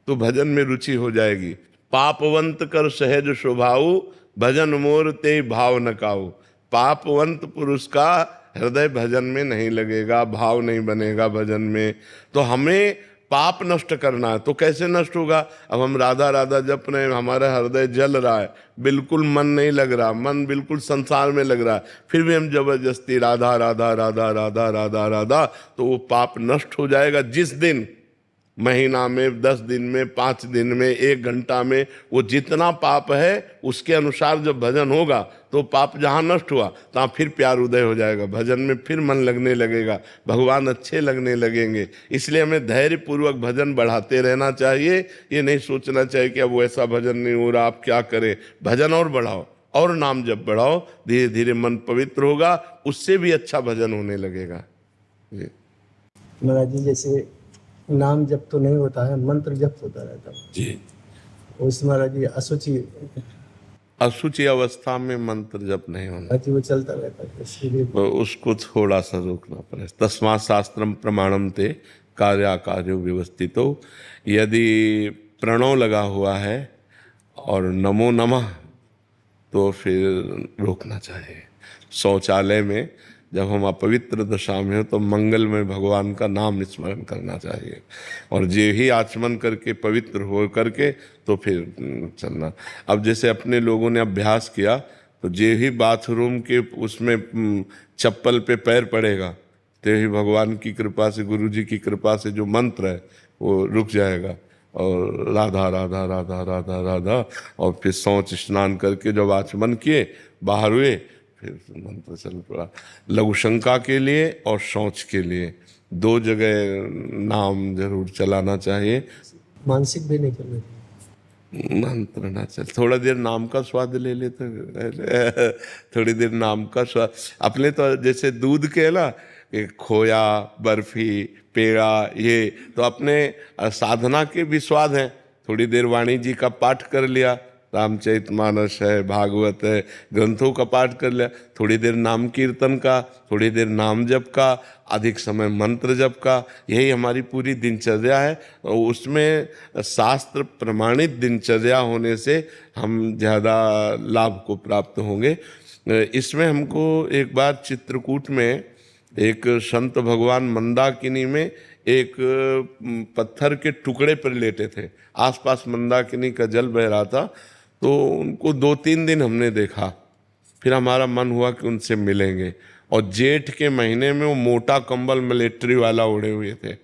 तो भजन में रुचि हो जाएगी। पापवंत कर सहज स्वभाव, भजन मोर ते भाव न काऊ। पापवंत पुरुष का हृदय भजन में नहीं लगेगा, भाव नहीं बनेगा भजन में। तो हमें पाप नष्ट करना है। तो कैसे नष्ट होगा? अब हम राधा राधा जप रहे हैं, हमारा हृदय जल रहा है, बिल्कुल मन नहीं लग रहा, मन बिल्कुल संसार में लग रहा है, फिर भी हम जबरदस्ती राधा राधा राधा राधा राधा राधा, तो वो पाप नष्ट हो जाएगा। जिस दिन, महीना में, 10 दिन में, 5 दिन में, 1 घंटा में, वो जितना पाप है उसके अनुसार जब भजन होगा तो पाप जहाँ नष्ट हुआ तहाँ फिर प्यार उदय हो जाएगा, भजन में फिर मन लगने लगेगा, भगवान अच्छे लगने लगेंगे। इसलिए हमें धैर्यपूर्वक भजन बढ़ाते रहना चाहिए। ये नहीं सोचना चाहिए कि अब वैसा भजन नहीं हो रहा, आप क्या करें। भजन और बढ़ाओ, और नाम जब बढ़ाओ, धीरे धीरे मन पवित्र होगा, उससे भी अच्छा भजन होने लगेगा। महाराज जी, जैसे नाम जप तो नहीं होता है, मंत्र जप होता रहता है जी। उस महाराज जी अशुचि अवस्था में मंत्र जप नहीं होना, वो चलता रहता है, इसलिए तो उसको थोड़ा सा रोकना पड़े। तस्मात् शास्त्रम प्रमाणम ते कार्याकार्यो व्यवस्थितो। यदि प्रणव लगा हुआ है और नमो नमः, तो फिर रोकना चाहिए। शौचालय में जब हम अपवित्र दशा में हो तो मंगल में भगवान का नाम स्मरण करना चाहिए, और जे ही आचमन करके पवित्र हो करके तो फिर चलना। अब जैसे अपने लोगों ने अभ्यास किया, तो जे ही बाथरूम के उसमें चप्पल पे पैर पड़ेगा, ते ही भगवान की कृपा से, गुरु जी की कृपा से जो मंत्र है वो रुक जाएगा। और राधा राधा राधा राधा राधा, और फिर शौच स्नान करके जब आचमन किए बाहर हुए, फिर मंत्र चल पड़ा। लघुशंका के लिए और शौच के लिए 2 जगह नाम जरूर चलाना चाहिए। मानसिक भी नहीं करना चाहिए। मंत्र ना चल, थोड़ा देर नाम का स्वाद ले लेते, थोड़ी देर नाम का स्वाद। अपने तो जैसे दूध के ना, कि खोया, बर्फी, पेड़ा, ये तो अपने साधना के भी स्वाद हैं। थोड़ी देर वाणी जी का पाठ कर लिया, रामचरितमानस है, भागवत है, ग्रंथों का पाठ कर लिया, थोड़ी देर नाम कीर्तन का, थोड़ी देर नाम जप का, अधिक समय मंत्र जप का, यही हमारी पूरी दिनचर्या है। और उसमें शास्त्र प्रमाणित दिनचर्या होने से हम ज़्यादा लाभ को प्राप्त होंगे। इसमें हमको एक बार चित्रकूट में एक संत भगवान मंदाकिनी में एक पत्थर के टुकड़े पर लेटे थे, आसपास मंदाकिनी का जल बह रहा था, तो उनको 2-3 दिन हमने देखा। फिर हमारा मन हुआ कि उनसे मिलेंगे, और जेठ के महीने में वो मोटा कंबल मिलिट्री वाला ओढ़े हुए थे।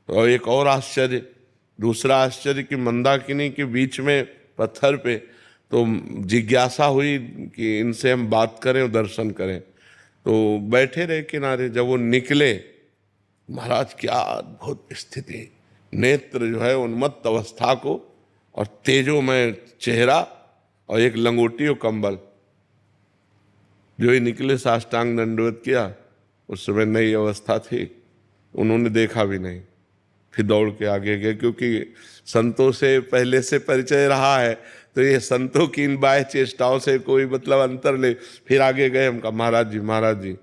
और एक और आश्चर्य, दूसरा आश्चर्य कि मंदाकिनी के बीच में पत्थर पे, तो जिज्ञासा हुई कि इनसे हम बात करें और दर्शन करें, तो बैठे रहे किनारे। जब वो निकले, महाराज क्या अद्भुत स्थिति, नेत्र जो है उन्मत्त अवस्था को, और तेजोमय चेहरा, और एक लंगोटी और कंबल। जो ही निकले साष्टांग दंडवत किया, उस समय नई अवस्था थी, उन्होंने देखा भी नहीं, फिर दौड़ के आगे गए, क्योंकि संतों से पहले से परिचय रहा है, तो ये संतों की इन बाह्य चेष्टाओं से कोई मतलब अंतर ले। फिर आगे गए, हम कहा महाराज जी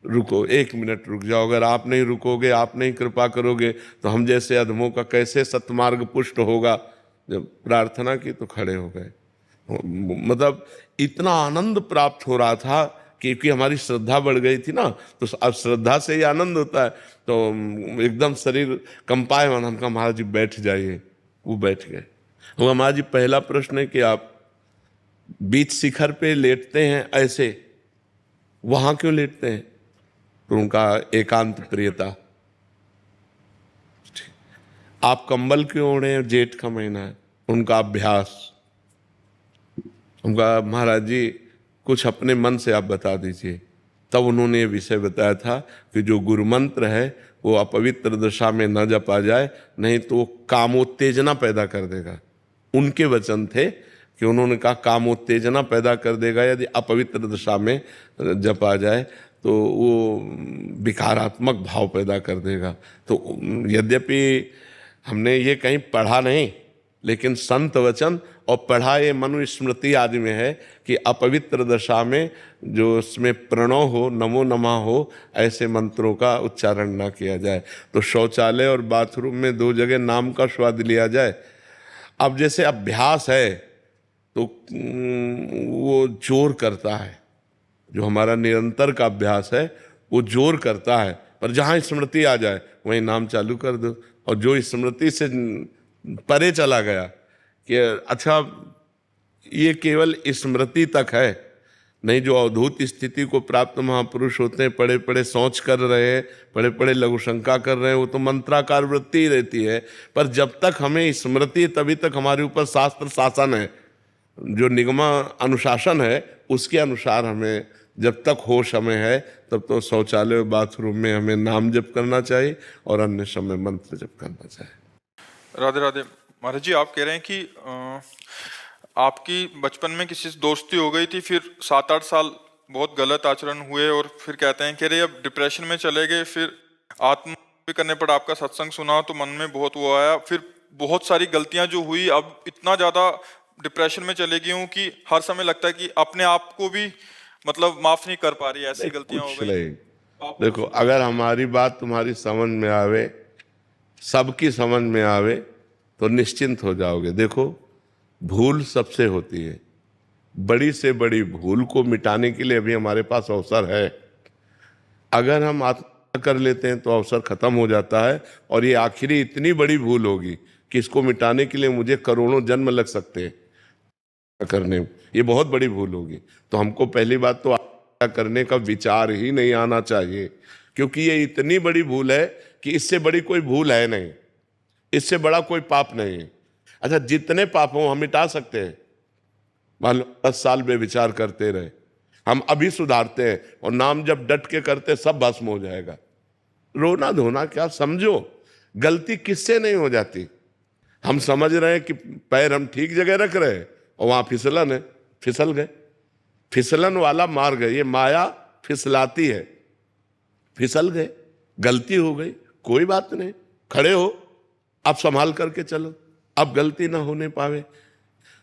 रुको, 1 मिनट रुक जाओ, अगर आप नहीं रुकोगे, आप नहीं कृपा करोगे, तो हम जैसे अधमों का कैसे सत्मार्ग पुष्ट होगा। जब प्रार्थना की तो खड़े हो गए। मतलब इतना आनंद प्राप्त हो रहा था, क्योंकि हमारी श्रद्धा बढ़ गई थी ना, तो अब श्रद्धा से ही आनंद होता है, तो एकदम शरीर कंपायमान। हम कहा महाराज जी बैठ जाइए, वो बैठ गए। वो महाराज जी, पहला प्रश्न है कि आप बीच शिखर पे लेटते हैं ऐसे, वहां क्यों लेटते हैं? तो उनका एकांत प्रियता। आप कंबल क्यों ओढ़े हैं? जेठ का महीना है, उनका अभ्यास। उनका महाराज जी कुछ अपने मन से आप बता दीजिए। तब उन्होंने ये विषय बताया था कि जो गुरु मंत्र है वो अपवित्र दशा में न जपा जाए, नहीं तो वो कामोत्तेजना पैदा कर देगा। उनके वचन थे कि उन्होंने कहा कामोत्तेजना पैदा कर देगा यदि अपवित्र दशा में जपा जाए, तो वो विकारात्मक भाव पैदा कर देगा। तो यद्यपि हमने ये कहीं पढ़ा नहीं, लेकिन संत वचन और पढ़ा ये मनुस्मृति आदि में है कि अपवित्र दशा में जो उसमें प्रणव हो, नमो नमः हो, ऐसे मंत्रों का उच्चारण ना किया जाए। तो शौचालय और बाथरूम में 2 जगह नाम का स्वाद लिया जाए। अब जैसे अभ्यास है तो वो जोर करता है, जो हमारा निरंतर का अभ्यास है वो जोर करता है, पर जहाँ स्मृति आ जाए वहीं नाम चालू कर दो। और जो स्मृति से परे चला गया कि अच्छा ये केवल स्मृति तक है, नहीं जो अवधूत स्थिति को प्राप्त महापुरुष होते हैं, पड़े पड़े सोच कर रहे हैं, पड़े पड़े लघुशंका कर रहे हैं, वो तो मंत्राकार वृत्ति ही रहती है। पर जब तक हमें स्मृति, तभी तक हमारे ऊपर शास्त्र शासन है, जो निगमा अनुशासन है उसके अनुसार हमें जब तक होश हमें है तब तो शौचालय बाथरूम में हमें नाम जप करना चाहिए और अन्य समय मंत्र जप करना चाहिए। राधे राधे। महाराज जी, आप कह रहे हैं कि आपकी बचपन में किसी से दोस्ती हो गई थी, फिर 7-8 साल बहुत गलत आचरण हुए, और फिर कहते हैं कि अरे अब डिप्रेशन में चले गए, फिर आत्महत्या करने पर आपका सत्संग सुना तो मन में बहुत वो आया, फिर बहुत सारी गलतियां जो हुई, अब इतना ज़्यादा डिप्रेशन में चले गई हूँ कि हर समय लगता है कि अपने आप को भी मतलब माफ नहीं कर पा रही, ऐसी गलतियां हो गई। देखो, अगर हमारी बात तुम्हारी समझ में आवे, सबकी समझ में आवे, तो निश्चिंत हो जाओगे। देखो, भूल सबसे होती है, बड़ी से बड़ी भूल को मिटाने के लिए अभी हमारे पास अवसर है। अगर हम आत्महत्या कर लेते हैं तो अवसर खत्म हो जाता है, और ये आखिरी इतनी बड़ी भूल होगी कि इसको मिटाने के लिए मुझे करोड़ों जन्म लग सकते हैं। करने में, ये बहुत बड़ी भूल होगी। तो हमको पहली बात तो आत्महत्या करने का विचार ही नहीं आना चाहिए, क्योंकि ये इतनी बड़ी भूल है कि इससे बड़ी कोई भूल है नहीं, इससे बड़ा कोई पाप नहीं है। अच्छा, जितने पाप हों हम मिटा सकते हैं। मान लो 10 साल बेविचार करते रहे, हम अभी सुधारते हैं और नाम जब डट के करते सब भस्म हो जाएगा। रोना धोना क्या, समझो गलती किससे नहीं हो जाती। हम समझ रहे हैं कि पैर हम ठीक जगह रख रहे हैं और वहां फिसलन है, फिसल गए, फिसलन वाला मार गए। ये माया फिसलाती है, फिसल गए, गलती हो गई, कोई बात नहीं, खड़े हो, अब संभाल करके चलो, अब गलती ना होने पावे।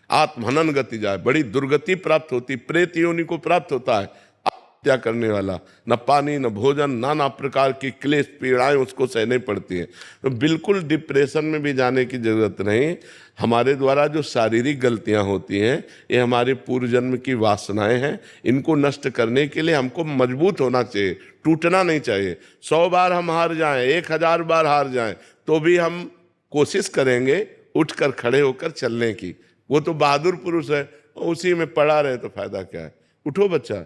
आत्महनन गति जाए, बड़ी दुर्गति प्राप्त होती, प्रेत योनि को प्राप्त होता है आत्महत्या करने वाला। न पानी न भोजन, नाना प्रकार की क्लेश पीड़ाएं उसको सहने पड़ती हैं। तो बिल्कुल डिप्रेशन में भी जाने की जरूरत नहीं। हमारे द्वारा जो शारीरिक गलतियां होती हैं ये हमारे पूर्व जन्म की वासनाएं हैं। इनको नष्ट करने के लिए हमको मजबूत होना चाहिए, टूटना नहीं चाहिए। 100 बार हम हार जाएं, 1000 बार हार जाएं, तो भी हम कोशिश करेंगे उठकर खड़े होकर चलने की। वो तो बहादुर पुरुष है, उसी में पड़ा रहे तो फायदा क्या है। उठो बच्चा,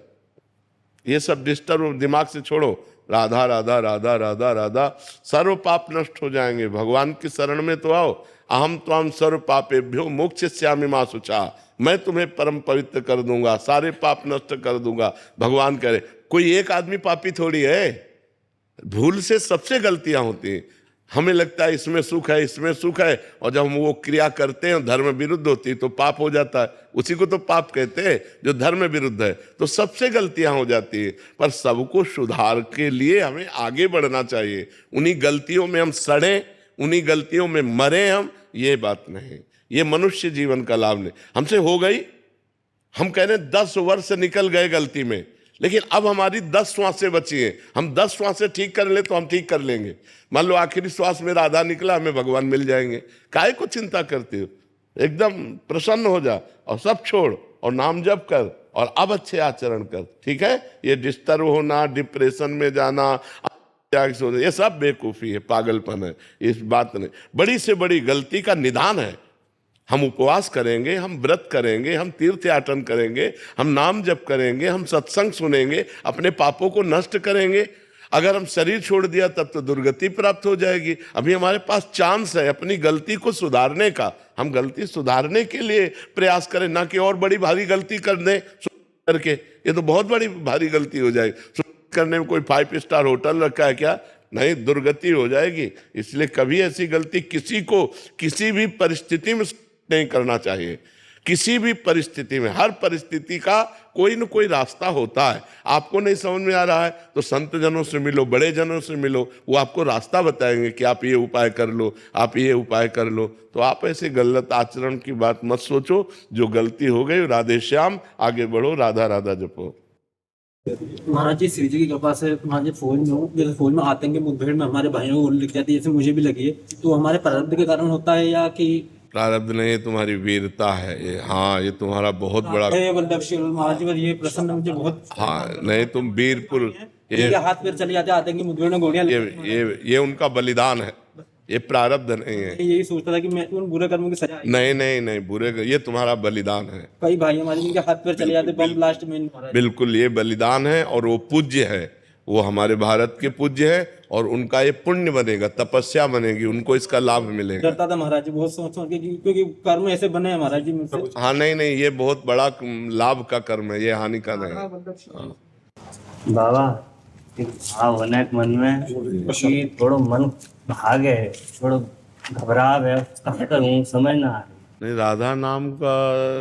ये सब डिस्टर्ब दिमाग से छोड़ो। राधा राधा राधा राधा राधा, सर्व पाप नष्ट हो जाएंगे। भगवान की शरण में तो आओ। अहम त्वाम सर्व पापेभ्यो मोक्षयिष्यामि मा शुचा, मैं तुम्हें परम पवित्र कर दूंगा, सारे पाप नष्ट कर दूंगा। भगवान कह रहे, कोई एक आदमी पापी थोड़ी है। भूल से सबसे गलतियां होती हैं। हमें लगता है इसमें सुख है, इसमें सुख है, और जब हम वो क्रिया करते हैं धर्म विरुद्ध होती है तो पाप हो जाता है। उसी को तो पाप कहते हैं जो धर्म विरुद्ध है। तो सबसे गलतियां हो जाती है, पर सबको सुधार के लिए हमें आगे बढ़ना चाहिए। उन्हीं गलतियों में हम सड़ें, उन्हीं गलतियों में मरें हम, ये बात नहीं। ये मनुष्य जीवन का लाभ नहीं। हमसे हो गई, हम कह रहे 10 वर्ष निकल गए गलती में, लेकिन अब हमारी 10 श्वासें बची हैं। हम 10 श्वासें ठीक कर ले तो हम ठीक कर लेंगे। मान लो आखिरी श्वास में राधा निकला, हमें भगवान मिल जाएंगे। काहे को चिंता करते हो, एकदम प्रसन्न हो जा और सब छोड़ और नाम जप कर और अब अच्छे आचरण कर, ठीक है। ये डिस्टर्ब होना, डिप्रेशन में जाना, ये सब बेवकूफ़ी है, पागलपन है। इस बात ने बड़ी से बड़ी गलती का निदान है। हम उपवास करेंगे, हम व्रत करेंगे, हम तीर्थ याटन करेंगे, हम नाम जप करेंगे, हम सत्संग सुनेंगे, अपने पापों को नष्ट करेंगे। अगर हम शरीर छोड़ दिया तब तो दुर्गति प्राप्त हो जाएगी। अभी हमारे पास चांस है अपनी गलती को सुधारने का। हम गलती सुधारने के लिए प्रयास करें, ना कि और बड़ी भारी गलती कर दें करके। ये तो बहुत बड़ी भारी गलती हो जाएगी। करने में कोई 5 स्टार होटल रखा है क्या? नहीं, दुर्गति हो जाएगी। इसलिए कभी ऐसी गलती किसी को किसी भी परिस्थिति में नहीं करना चाहिए। किसी भी परिस्थिति में, हर परिस्थिति का कोई न कोई रास्ता होता है। आपको नहीं समझ में आ रहा है तो संत जनों से मिलो, बड़े जनों से मिलो, वो आपको रास्ता बताएंगे कि आप ये उपाय कर लो, आप ये उपाय कर लो। तो आप ऐसे गलत आचरण की बात मत सोचो। जो गलती हो गई, राधे श्याम, आगे बढ़ो, राधा राधा जपो। महाराज जी, श्री जी की कृपा से महाराज जी फौज में हूँ। जैसे फौज में आतंकी मुठभेड़ में हमारे भाइयों को गोली लग जाती है, जैसे मुझे भी लगी है, तो हमारे प्रारब्ध के कारण होता है या कि प्रारब्ध नहीं, तुम्हारी वीरता है ये। हाँ, ये तुम्हारा बहुत बड़ा महाराज जी, पर ये प्रसन्न मुझे बहुत। हाँ, नहीं, तुम वीर पुरुष, ये हाथ पैर चले जाते आतंकी मुठभेड़ में गोलियां। ये उनका बलिदान है, ये प्रारब्ध नहीं है। यही सोचता था कि मैं उन बुरे कर्मों की सजा। नहीं नहीं नहीं, बुरे, ये तुम्हारा बलिदान है। कई भाई हमारे जिनके हाथ पैर चले जाते बम ब्लास्ट में। बिल्कुल, ये बलिदान है और वो पूज्य है। वो हमारे भारत के पूज्य है और उनका ये पुण्य बनेगा, तपस्या बनेगी, उनको इसका लाभ मिलेगा। डरता था महाराज जी बहुत सोच के, क्योंकि कर्म ऐसे बने हैं महाराज जी मुझसे। हाँ, नहीं नहीं, ये बहुत बड़ा लाभ का कर्म है, ये हानि का नहीं। बाबा, एक भाव होना है मन में कि थोड़ा मन भागे, थोड़ा घबराव है, कहाँ करूँ समझ ना आ रही। नहीं, राधा नाम का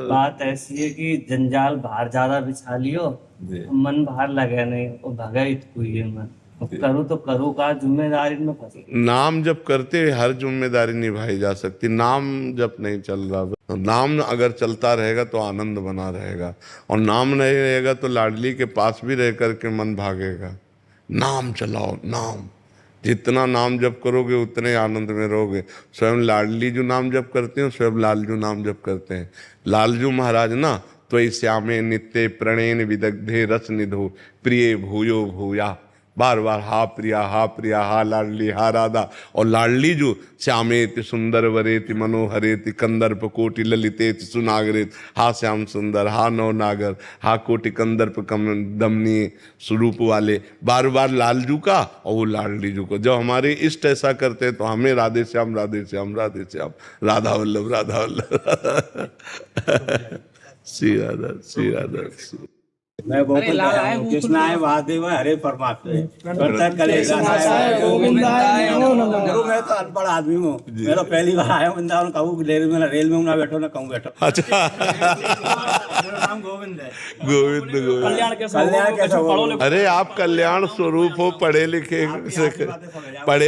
बात ऐसी है कि जंजाल बाहर ज्यादा बिछा लियो, मन बाहर लगे नहीं, वो भगाई हुई है मन। करूँ तो करूँ का, जिम्मेदारी में फंसी। नाम जब करते हर जिम्मेदारी निभाई जा सकती। नाम जब नहीं चल रहा, तो नाम अगर चलता रहेगा तो आनंद बना रहेगा, और नाम नहीं रहेगा तो लाडली के पास भी रह करके मन भागेगा। नाम चलाओ, नाम जितना नाम जप करोगे उतने आनंद में रहोगे। स्वयं लाडली जो नाम जप करते हैं, स्वयं लालजू नाम जप करते हैं। लालजू महाराज ना, तो श्यामे नित्य प्रणेन विदग्धे रस निधो प्रिय भूयो भूया, बार बार हा प्रिया हा लाडली हा राधा। और लाडली जो श्यामेति सुंदर वरेति मनोहरेति कंदर्प कोटि ललितेति सुनागरेति, हा श्याम सुंदर हा नौ नागर हा कोटि कंदर्प दमनीय स्वरूप वाले, बार बार लालजू का और वो लाडली जू को। जब हमारे इष्ट ऐसा करते हैं तो हमें राधे श्याम राधे श्याम राधे श्याम, राधा वल्लभ राधा वल्लभ। श्री राधा श्री राधा श्री। मैं गोकुल गया हूँ, कृष्ण आए वासुदेव हरे परमात्मा, गुरु मैं तो अनपढ़ आदमी हूँ, मैं तो पहली बार आया हूँ वृंदावन। कहूँ रेल में ना बैठो ना कहूँ बैठो। अच्छा मेरा नाम गोविंद है। गोविंद गोविंद। कल्याण कैसे? अरे आप कल्याण स्वरूप हो, पढ़े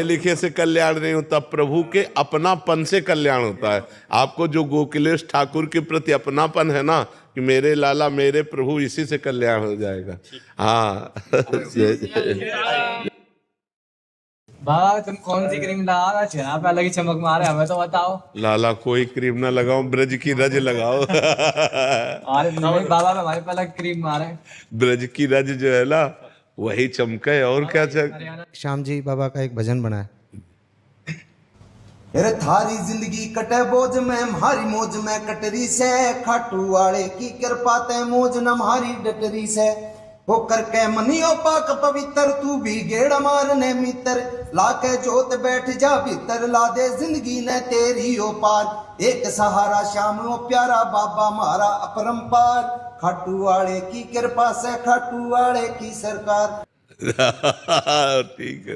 लिखे से कल्याण नहीं होता, प्रभु के अपनापन से कल्याण होता है। आपको जो गोकुलेश ठाकुर के प्रति अपनापन है ना कि मेरे लाला मेरे प्रभु, इसी से कल्याण हो जाएगा। हाँ बाबा तुम कौन सी क्रीम लगा? चेहरा पे अलग ही चमक मारे, हमें तो बताओ। लाला कोई क्रीम ना लगाओ, ब्रज की रज लगाओ। अरे नहीं बाबा, हमारे पे अलग क्रीम मारे। ब्रज की रज जो है ना वही चमके, और क्या चमके। श्याम जी बाबा का एक भजन बना है। अरे थारी जिंदगी कटे बोझ में, हमारी मौज में कटरी से, खाटू वाले की कृपा ते मौज न हमारी डटरी से। हो करके मनियो पाक पवित्र, तू भी गेड़ मारने मित्र, लाके जोत बैठ जा भीतर, ला दे जिंदगी ने तेरी ओ पार। एक सहारा श्याम ओ प्यारा बाबा मारा अपरंपार, खाटू वाले की कृपा से खाटू वाले की सरकार। ठीक है।